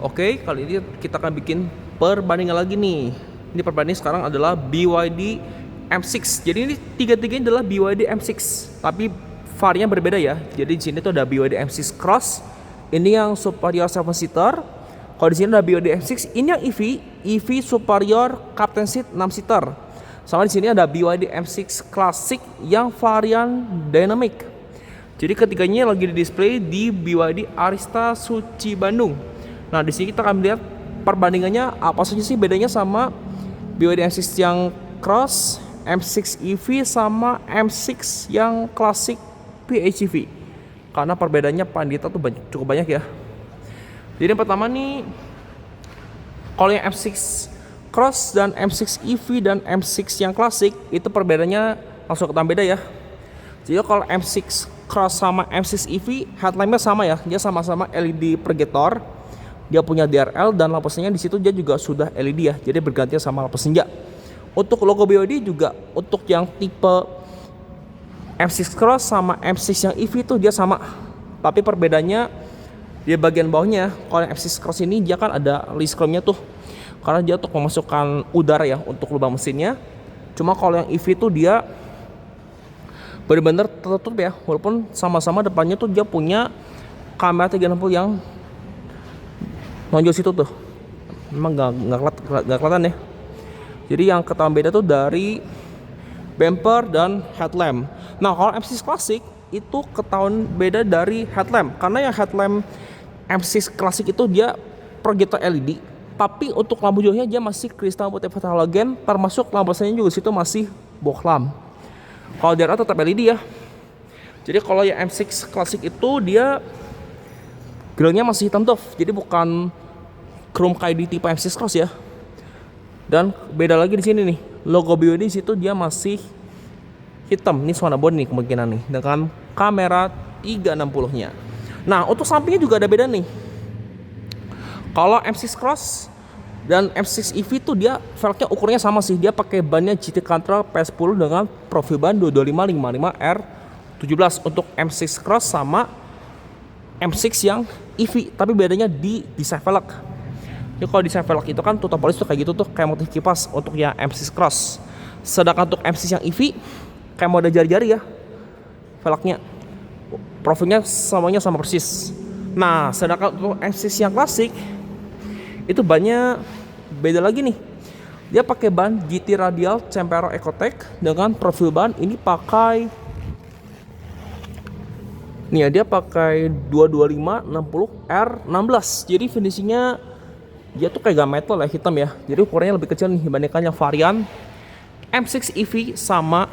Oke, kali ini kita akan bikin perbandingan lagi nih. Ini perbandingan sekarang adalah BYD M6. Jadi ini tiga-tiganya adalah BYD M6, tapi varian berbeda ya. Jadi di sini tuh ada BYD M6 Cross. Ini yang superior 7 seater. Kalau di sini ada BYD M6, ini yang EV superior captain seat 6 seater. Sama di sini ada BYD M6 Classic yang varian dynamic. Jadi ketiganya lagi di display di BYD Arista Suci Bandung. Nah, di sini kita akan melihat perbandingannya apa saja sih bedanya sama BYD M6 yang Cross, M6 EV sama M6 yang Classic PHEV. Karena perbedaannya pandita tuh cukup banyak ya. Jadi yang pertama nih, kalau yang M6 Cross dan M6 EV dan M6 yang Classic itu perbedaannya langsung ketemu beda ya. Jadi kalau M6 Cross sama M6 EV headlampnya sama ya, dia sama-sama LED projector. Dia punya DRL dan lampu senja di situ dia juga sudah LED ya, jadi bergantian sama lampu senja. Untuk logo BYD juga untuk yang tipe M6 Cross sama M6 yang EV itu dia sama, tapi perbedaannya di bagian bawahnya. Kalau yang M6 Cross ini dia kan ada list chrome-nya tuh, karena dia untuk memasukkan udara ya untuk lubang mesinnya. Cuma kalau yang EV tuh dia benar-benar tertutup ya, walaupun sama-sama depannya tuh dia punya kamera 360 yang nonjol situ tuh. Memang nggak kelihatan ya. Jadi yang ketahuan beda tuh dari bumper dan headlamp. Nah, kalau M6 Classic itu ketahuan beda dari headlamp, karena yang headlamp M6 Classic itu dia projector LED, tapi untuk lampu jauhnya dia masih kristal putih halogen, termasuk lampu senjanya juga situ masih bohlam. Kalau DRL tetap LED ya. Jadi kalau yang M6 Classic itu dia grillnya masih hitam doff, jadi bukan chrome kayak di tipe M6 Cross ya. Dan beda lagi di sini nih, logo BYD di situ dia masih hitam. Ini warna body nih kemungkinan nih dengan kamera 360-nya. Nah, untuk sampingnya juga ada beda nih. Kalau M6 Cross dan M6 EV tuh dia velgnya ukurannya sama sih. Dia pakai bannya GT Cantrell P10 dengan profil ban 225-55R17 untuk M6 Cross sama M6 yang EV, tapi bedanya di desain velg. Jadi kalau desain velg itu kan tutup polis tuh kayak gitu tuh, kayak motif kipas untuk yang M6 Cross. Sedangkan untuk M6 yang EV kayak mode jari-jari ya velgnya. Profilnya semuanya sama persis. Nah, sedangkan untuk M6 yang klasik itu bannya beda lagi nih. Dia pakai ban GT Radial Tempero Ecotec dengan profil ban ini pakai nih ya, dia pakai 225-60R16. Jadi finishingnya dia tuh kayak metal ya, hitam ya. Jadi ukurannya lebih kecil nih dibandingkan yang varian M6 EV sama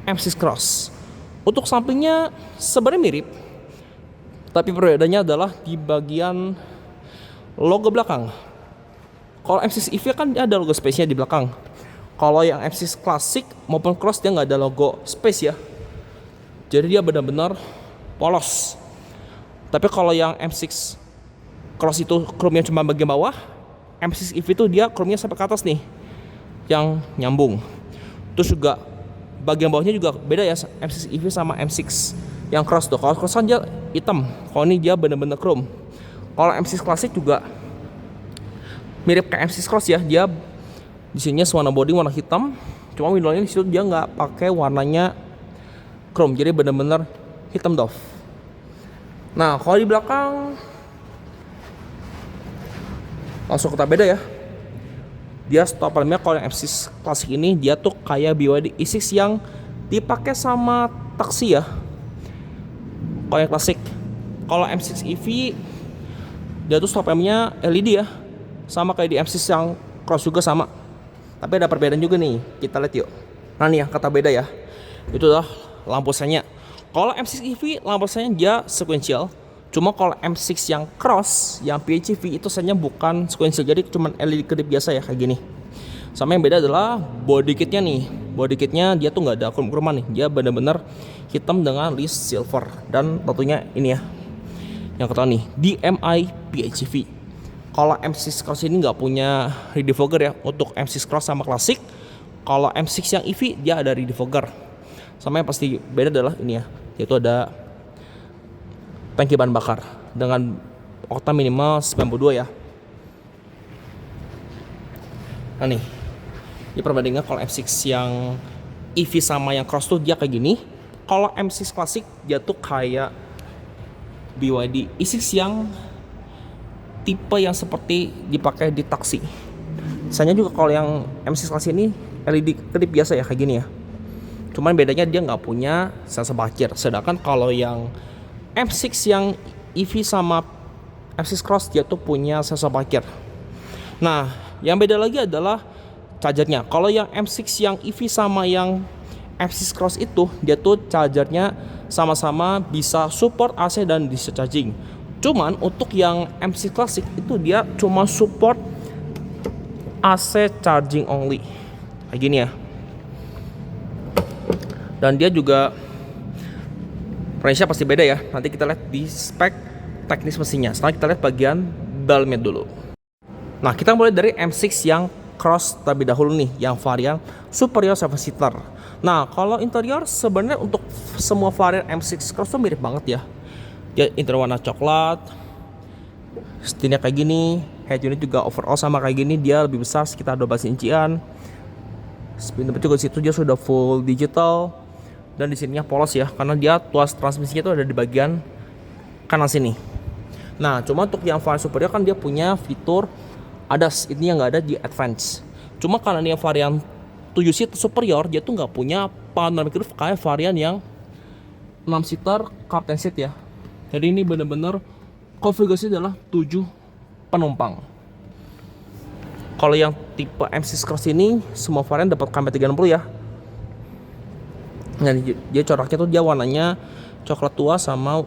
M6 Cross. Untuk sampingnya sebenarnya mirip, tapi perbedaannya adalah di bagian logo belakang. Kalau M6 EV kan dia ada logo space-nya di belakang. Kalau yang M6 Classic maupun Cross dia nggak ada logo space ya. Jadi dia benar-benar polos. Tapi kalau yang M6 Cross itu chrome-nya cuma bagian bawah, M6 EV itu dia chrome-nya sampai ke atas nih, yang nyambung. Terus juga bagian bawahnya juga beda ya, M6 EV sama M6 yang Cross tuh. Kalau Cross kan dia hitam, kalau ini dia benar-benar chrome. Kalau M6 Classic juga mirip kayak M6 Cross ya, dia di sininya warna body warna hitam, cuma windownya di situ dia nggak pakai warnanya chrome, jadi benar-benar hitam doff. Nah, kalau di belakang langsung kita beda ya. Dia stop lampnya kalau yang M6 Classic ini dia tuh kayak BYD E6 yang dipakai sama taksi ya. Kalau yang Classic, kalau M6 EV dia tuh stop lampnya LED ya, sama kayak di M6 yang Cross juga sama. Tapi ada perbedaan juga nih, kita lihat yuk. Nah nih yang kata beda ya, itu adalah lampu senya. Kalau M6 EV lampu senya dia sequential. Cuma kalau M6 yang Cross, yang PHEV itu senya bukan sequential, jadi cuma LED kedip biasa ya kayak gini. Sama yang beda adalah body kitnya nih. Body kitnya dia tuh nggak ada krum-kruman nih, dia benar-benar hitam dengan list silver. Dan tentunya ini ya, yang ketahuan nih DMI PHEV. Kalau M6 Cross ini nggak punya rear defogger ya untuk M6 Cross sama Classic. Kalau M6 yang EV dia ada rear defogger. Sama yang pasti beda adalah ini ya, yaitu ada tangki bahan bakar dengan oktan minimal 92 ya. Nah nih, ini perbandingan kalau M6 yang EV sama yang cross tuh dia kayak gini. Kalau M6 klasik dia tuh kayak BYD E6 yang tipe yang seperti dipakai di taksi. Misalnya juga kalau yang M6 klasik ini LED kedip biasa ya kayak gini ya. Cuman bedanya dia nggak punya sensor parkir. Sedangkan kalau yang M6 yang EV sama M6 Cross dia tuh punya sensor parkir. Nah, yang beda lagi adalah chargernya. Kalau yang M6 yang EV sama yang M6 Cross itu dia tuh chargernya sama-sama bisa support AC dan DC charging. Cuman untuk yang M6 Classic itu dia cuma support AC charging only. Kayak gini ya. Dan dia juga range-nya pasti beda ya. Nanti kita lihat di spek teknis mesinnya. Sekarang kita lihat bagian dalamnya dulu. Nah, kita mulai dari M6 yang Cross terlebih dahulu nih, yang varian superior 7-seater. Nah, kalau interior sebenarnya untuk semua varian M6 Cross tuh mirip banget ya. Dia interior warna coklat, setirnya kayak gini, head unit juga overall sama kayak gini, dia lebih besar sekitar 12 incian. Spin juga di situ dia sudah full digital dan di sininya polos ya, karena dia tuas transmisinya itu ada di bagian kanan sini. Nah, cuma untuk yang varian superior kan dia punya fitur ADAS, ini yang nggak ada di Advance. Cuma karena ini yang varian 7 seat superior, dia tuh nggak punya panoramic roof kayak varian yang 6 seater captain seat ya. Jadi ini bener-bener konfigurasi adalah 7 penumpang. Kalau yang tipe M6 Cross ini semua varian dapat kamera 360 ya. Nah, dia coraknya tuh dia warnanya coklat tua sama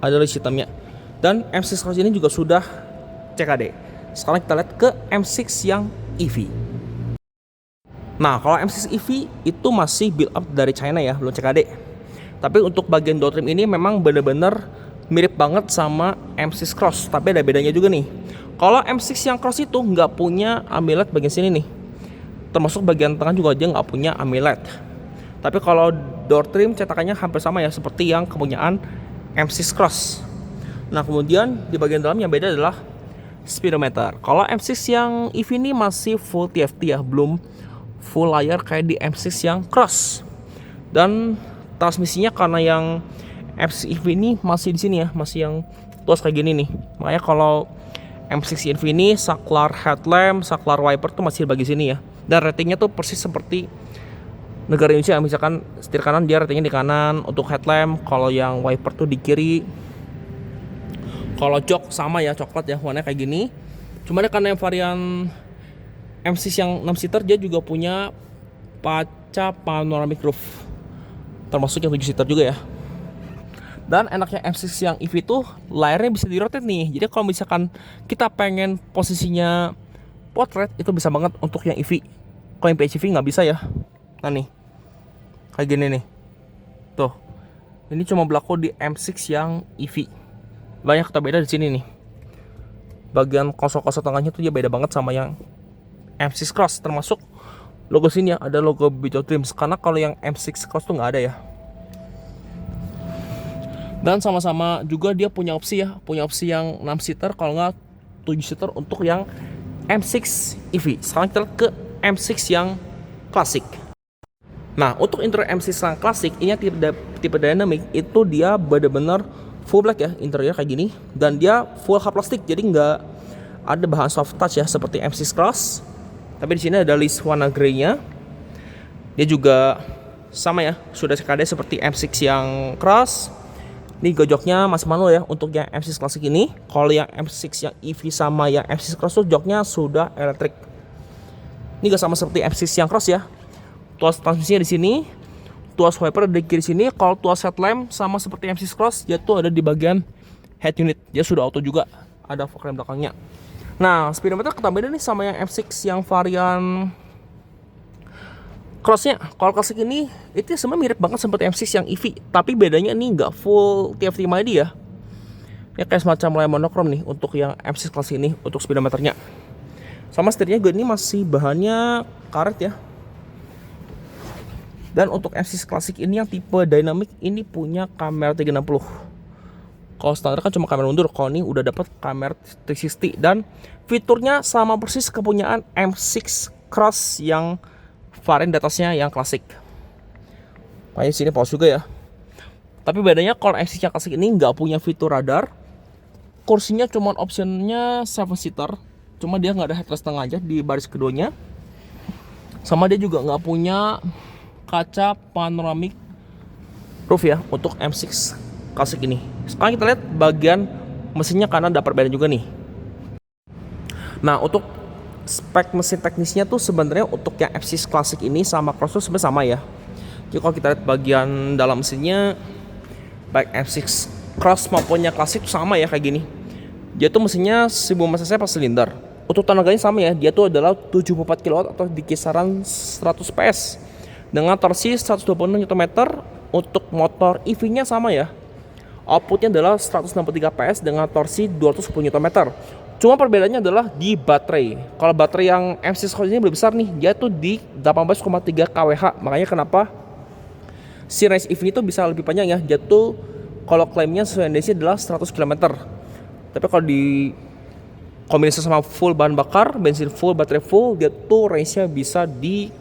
ada list hitamnya. Dan M6 Cross ini juga sudah CKD. Sekarang kita lihat ke M6 yang EV. Nah, kalau M6 EV itu masih build up dari China ya, belum CKD. Tapi untuk bagian door trim ini memang bener-bener mirip banget sama M6 Cross, tapi ada bedanya juga nih. Kalau M6 yang Cross itu nggak punya AMOLED bagian sini nih, termasuk bagian tengah juga dia nggak punya AMOLED. Tapi kalau door trim cetakannya hampir sama ya, seperti yang kepunyaan M6 Cross. Nah, kemudian di bagian dalam yang beda adalah speedometer. Kalau M6 yang EV ini masih full TFT ya, belum full layar kayak di M6 yang Cross. Dan transmisinya karena yang M6 EV ini masih di sini ya, masih yang tuas kayak gini nih. Makanya kalau M6 EV ini saklar headlamp, saklar wiper tuh masih di bagian sini ya. Dan ratingnya tuh persis seperti negara Indonesia, misalkan setir kanan dia ratingnya di kanan untuk headlamp, kalau yang wiper tuh di kiri. Kalau jok sama ya, coklat ya, warnanya kayak gini. Cuma karena yang varian M6 yang 6 seater dia juga punya kaca panoramic roof, termasuk yang 7 seater juga ya. Dan enaknya M6 yang EV tuh layarnya bisa di-rotate nih. Jadi kalau misalkan kita pengen posisinya portrait itu bisa banget untuk yang EV. Kalau yang PHEV nggak bisa ya. Nah nih, kayak gini nih. Tuh, ini cuma berlaku di M6 yang EV. Banyak kata beda di sini nih. Bagian konsol-konsol tengahnya tuh dia beda banget sama yang M6 Cross, termasuk logo sini ya, ada logo Bejo Dreams. Karena kalau yang M6 Cross tuh nggak ada ya. Dan sama-sama juga dia punya opsi ya, punya opsi yang 6 seater kalau nggak 7 seater untuk yang M6 EV. Sekarang kita ke M6 yang klasik. Nah, untuk interior M6 yang klasik ini tipe dynamic itu dia benar-benar full black ya, interior kayak gini, dan dia full hard plastik, jadi nggak ada bahan soft touch ya seperti M6 Cross. Tapi di sini ada list warna grey-nya. Dia juga sama ya, sudah CKD seperti M6 yang Cross. Ini joknya masih manual ya untuk yang M6 klasik ini. Kalau yang M6 yang EV sama yang M6 Cross tuh joknya sudah elektrik. Ini gak sama seperti M6 yang Cross ya. Tuas transmisinya di sini, tuas wiper di kiri sini. Kalau tuas headlamp sama seperti M6 Cross, dia tuh ada di bagian head unit. Dia sudah auto juga, ada fog lamp belakangnya. Nah, speedometer kita beda nih sama yang M6 yang varian Crossnya. Kalau klasik ini itu sebenarnya mirip banget seperti M6 yang EV, tapi bedanya ini nggak full TFT MID ya. Ya kayak semacam layar monokrom nih untuk yang M6 klasik ini untuk speedometernya. Sama setirnya gue ini masih bahannya karet ya. Dan untuk M6 klasik ini yang tipe dynamic ini punya kamera 360. Kalau standar kan cuma kamera mundur, kalau ini udah dapat kamera 360 dan fiturnya sama persis kepunyaan M6 Cross yang varian di atasnya yang klasik. Makanya sini polos juga ya. Tapi bedanya kalau M6 yang klasik ini nggak punya fitur radar. Kursinya cuma optionnya 7 seater, cuma dia nggak ada headrest tengah aja di baris keduanya. Sama dia juga nggak punya kaca panoramic roof ya untuk M6 klasik ini. Sekarang kita lihat bagian mesinnya karena ada perbedaan juga nih. Nah, untuk spek mesin teknisnya tuh sebenarnya untuk yang M6 klasik ini sama Cross tuh sebenarnya sama ya. Jadi kalau kita lihat bagian dalam mesinnya baik M6 Cross maupun yang klasik tuh sama ya kayak gini. Dia tuh mesinnya 1000 cc per silinder. Untuk tenaganya sama ya, dia tuh adalah 74 kW atau di kisaran 100 PS dengan torsi 126 Nm. Untuk motor EV-nya sama ya. Outputnya adalah 163 PS dengan torsi 210 Nm. Cuma perbedaannya adalah di baterai. Kalau baterai yang M6 Cross ini lebih besar nih, dia tuh di 18,3 kWh. Makanya kenapa si range EV itu bisa lebih panjang ya. Dia tuh kalau klaimnya sesuai NDC adalah 100 km. Tapi kalau di kombinasi sama full bahan bakar, bensin full, baterai full, dia tuh range-nya bisa di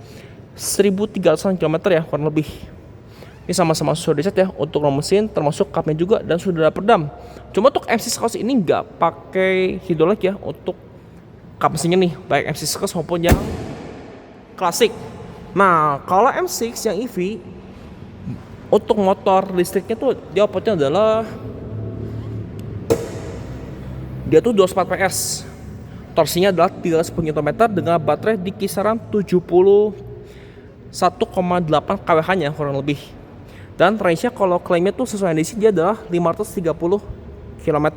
1300 km ya, kurang lebih. Ini sama-sama sudah dicat ya untuk mesin, termasuk cupnya juga dan sudah ada peredam. Cuma untuk M6 Cross ini nggak pakai hidrolik ya untuk cup mesinnya nih, baik M6 Cross maupun yang klasik. Nah, kalau M6 yang EV untuk motor listriknya tuh dia outputnya adalah dia tuh 24 PS. Torsinya adalah 310 Nm dengan baterai di kisaran 71,8 kWh-nya kurang lebih. Dan range-nya kalau klaimnya tuh sesuai NDC dia adalah 530 km.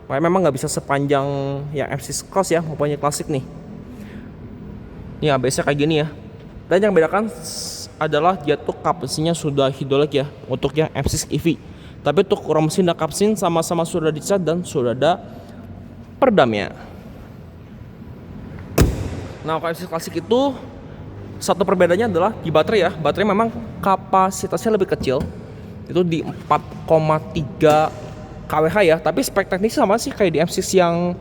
Makanya memang nggak bisa sepanjang yang M6 Cross ya maupun yang klasik nih. Ini ABS-nya kayak gini ya. Dan yang bedakan adalah dia tuh kap mesinnya sudah hidrolik ya untuk yang M6 EV. Tapi untuk kurang mesin dan kap mesin sama-sama sudah dicat dan sudah ada peredamnya. Nah, kalau M6 klasik itu satu perbedaannya adalah di baterai ya. Baterai memang kapasitasnya lebih kecil. Itu di 4,3 kWh ya. Tapi spek teknis sama sih kayak di M6 yang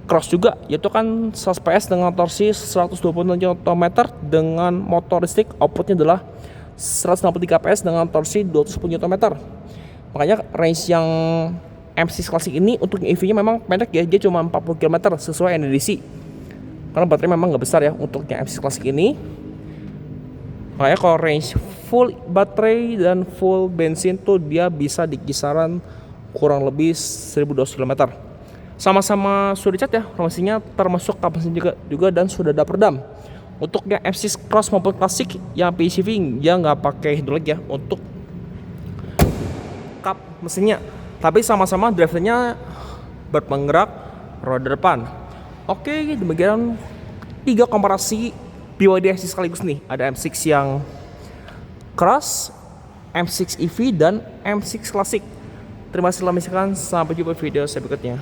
Cross juga. Yaitu kan 100 PS dengan torsi 120 Nm dengan motor listrik. Outputnya adalah 163 PS dengan torsi 210 Nm. Makanya range yang M6 klasik ini untuk EV-nya memang pendek ya. Dia cuma 40 km sesuai NEDC. Karena baterai memang nggak besar ya untuk yang M6 klasik ini. Makanya kalau range full baterai dan full bensin tuh dia bisa di kisaran kurang lebih 1200 km. Sama-sama sudah dicat ya mesinnya, termasuk kap mesin juga dan sudah ada peredam. Untuk yang M6 Cross maupun klasik yang PHEV dia nggak pakai hidrolik ya untuk kap mesinnya. Tapi sama-sama drivernya berpenggerak roda depan. Oke, demikian 3 komparasi BYD M6 sekaligus nih. Ada M6 yang Cross, M6 EV dan M6 klasik. Terima kasih telah menyaksikan. Sampai jumpa di video saya berikutnya.